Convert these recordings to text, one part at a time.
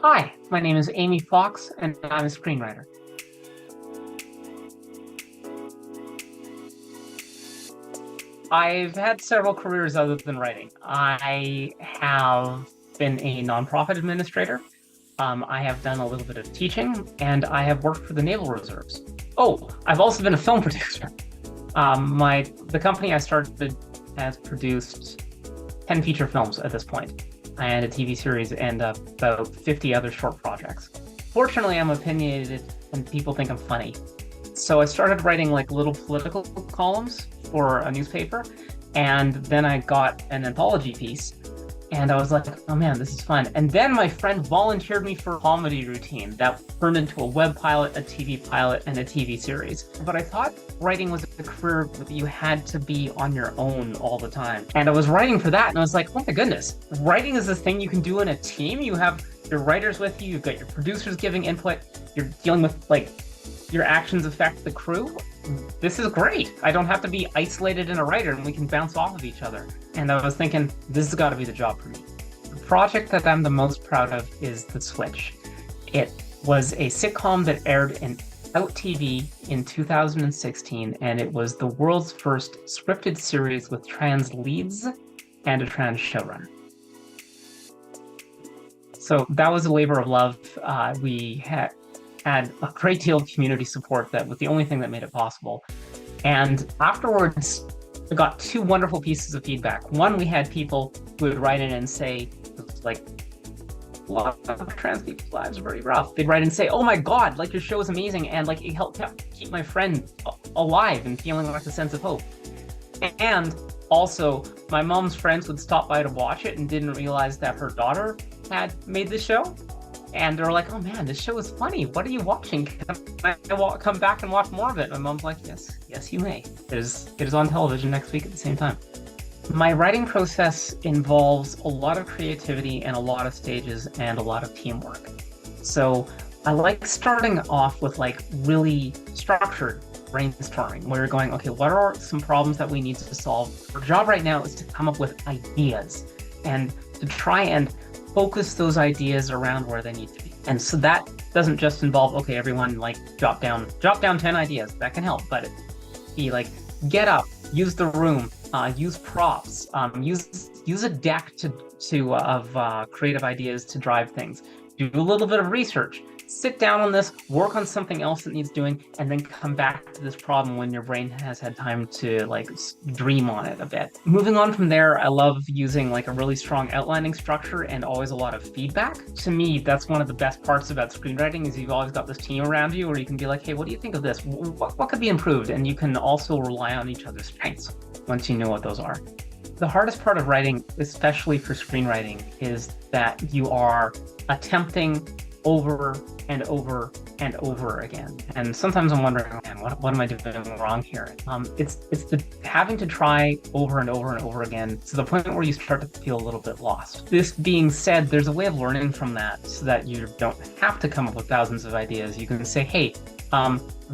Hi, my name is Amy Fox, and I'm a screenwriter. I've had several careers other than writing. I have been a nonprofit administrator. I have done a little bit of teaching, and I have worked for the naval reserves. Oh, I've also been a film producer. The company I started has produced 10 feature films at this point, and a TV series, and about 50 other short projects. Fortunately, I'm opinionated, and people think I'm funny. So I started writing like little political columns for a newspaper, and then I got an anthology piece, and I was like, oh man, this is fun. And then my friend volunteered me for a comedy routine that turned into a web pilot, a TV pilot, and a TV series. But I thought writing was a career that you had to be on your own all the time. And I was writing for that, and I was like, oh my goodness, writing is this thing you can do in a team. You have your writers with you, you've got your producers giving input, you're dealing with like your actions affect the crew. This is great. I don't have to be isolated in a writer, and we can bounce off of each other. And I was thinking, this has got to be the job for me. The project that I'm the most proud of is The Switch. It was a sitcom that aired in Out TV in 2016, and it was the world's first scripted series with trans leads and a trans showrunner. So that was a labor of love. We had a great deal of community support. That was the only thing that made it possible. And afterwards, I got two wonderful pieces of feedback. One, we had people who would write in and say, like, a lot of trans people's lives are very rough. They'd write and say, oh my God, like your show is amazing. And like it helped keep my friend alive and feeling like a sense of hope. And also, my mom's friends would stop by to watch it and didn't realize that her daughter had made the show. And they're like, oh man, this show is funny. What are you watching? Can I come back and watch more of it? My mom's like, yes, you may. It is on television next week at the same time. My writing process involves a lot of creativity and a lot of stages and a lot of teamwork. So I like starting off with like really structured brainstorming, where you're going, okay, what are some problems that we need to solve? Our job right now is to come up with ideas and to try and focus those ideas around where they need to be. And so that doesn't just involve, okay, everyone like jot down 10 ideas. That can help, but be like, get up, use the room, use props, use a deck of creative ideas to drive things. Do a little bit of research. Sit down on this, work on something else that needs doing, and then come back to this problem when your brain has had time to like dream on it a bit. Moving on from there, I love using like a really strong outlining structure and always a lot of feedback. To me, that's one of the best parts about screenwriting is you've always got this team around you where you can be like, hey, what do you think of this? What could be improved? And you can also rely on each other's strengths once you know what those are. The hardest part of writing, especially for screenwriting, is that you are attempting over and over and over again. And sometimes I'm wondering, man, what am I doing wrong here? It's the having to try over and over and over again to the point where you start to feel a little bit lost. This being said, there's a way of learning from that so that you don't have to come up with thousands of ideas. You can say, hey,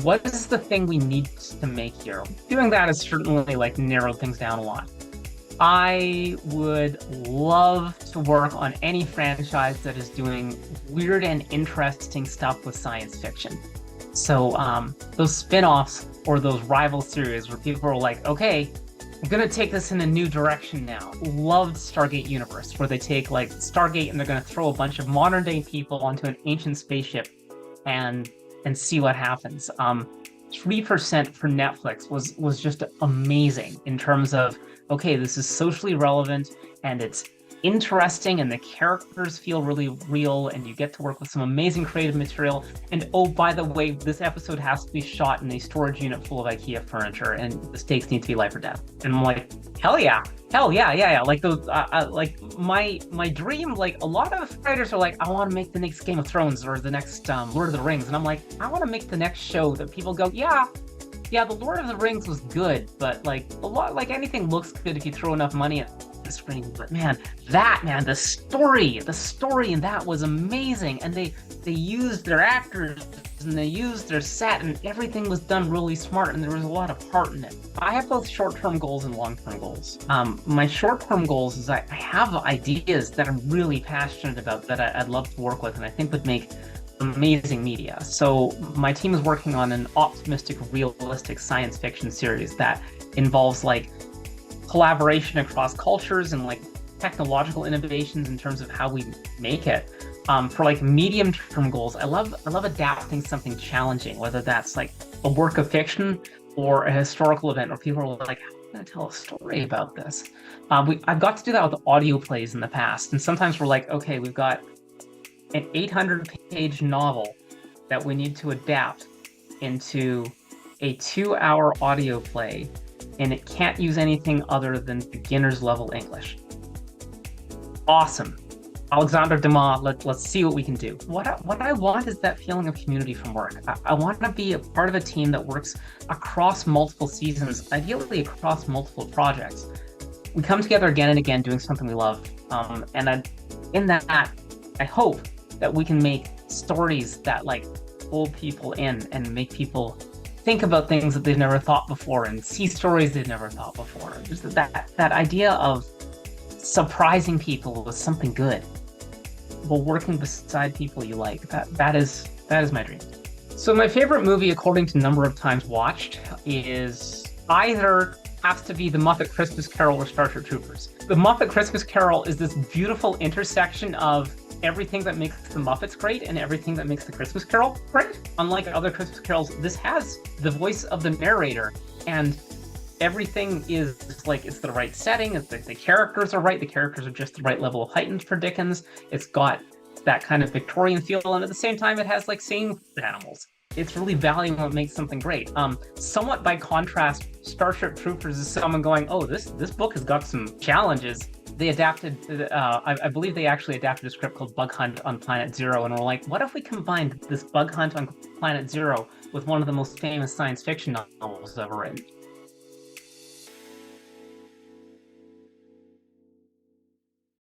what is the thing we need to make here? Doing that has certainly like narrowed things down a lot. I would love to work on any franchise that is doing weird and interesting stuff with science fiction. So those spin-offs or those rival series where people are like, okay, I'm gonna take this in a new direction now. Loved Stargate Universe, where they take like Stargate and they're gonna throw a bunch of modern day people onto an ancient spaceship and see what happens. 3% for Netflix was just amazing in terms of, okay, this is socially relevant and it's interesting and the characters feel really real and you get to work with some amazing creative material. And oh, by the way, this episode has to be shot in a storage unit full of IKEA furniture and the stakes need to be life or death. And I'm like, hell yeah. Like those, like my dream, like a lot of writers are like, I want to make the next Game of Thrones or the next Lord of the Rings. And I'm like, I want to make the next show that people go, yeah, the Lord of the Rings was good, but like a lot, like anything looks good if you throw enough money at it. the screen, but man, the story in that was amazing. And they used their actors and they used their set, and everything was done really smart, and there was a lot of heart in it. I have both short-term goals and long-term goals. My short-term goals is I have ideas that I'm really passionate about that I'd love to work with and I think would make amazing media. So my team is working on an optimistic, realistic science fiction series that involves like collaboration across cultures and like technological innovations in terms of how we make it. For like medium-term goals, I love adapting something challenging, whether that's like a work of fiction or a historical event where people are like, how am I going to tell a story about this? I've got to do that with audio plays in the past, and sometimes we're like, okay, we've got an 800-page novel that we need to adapt into a 2-hour audio play, and it can't use anything other than beginner's level English. Awesome. Alexander Dumas, let's see what we can do. What I want is that feeling of community from work. I want to be a part of a team that works across multiple seasons, ideally across multiple projects. We come together again and again doing something we love. In that, I hope that we can make stories that like pull people in and make people think about things that they've never thought before and see stories they've never thought before. Just that idea of surprising people with something good while working beside people you like. That is my dream. So my favorite movie, according to number of times watched, is either has to be The Muppet Christmas Carol or Starship Troopers. The Muppet Christmas Carol is this beautiful intersection of everything that makes the Muppets great and everything that makes the Christmas Carol great. Unlike other Christmas carols, this has the voice of the narrator, and everything is like, it's the right setting, the characters are right, the characters are just the right level of heightened for Dickens. It's got that kind of Victorian feel, and at the same time it has like singing animals. It's really valuing what makes something great. Somewhat by contrast, Starship Troopers is someone going, oh, this book has got some challenges. They adapted, I believe they actually adapted a script called Bug Hunt on Planet Zero, and we're like, what if we combined this Bug Hunt on Planet Zero with one of the most famous science fiction novels ever written?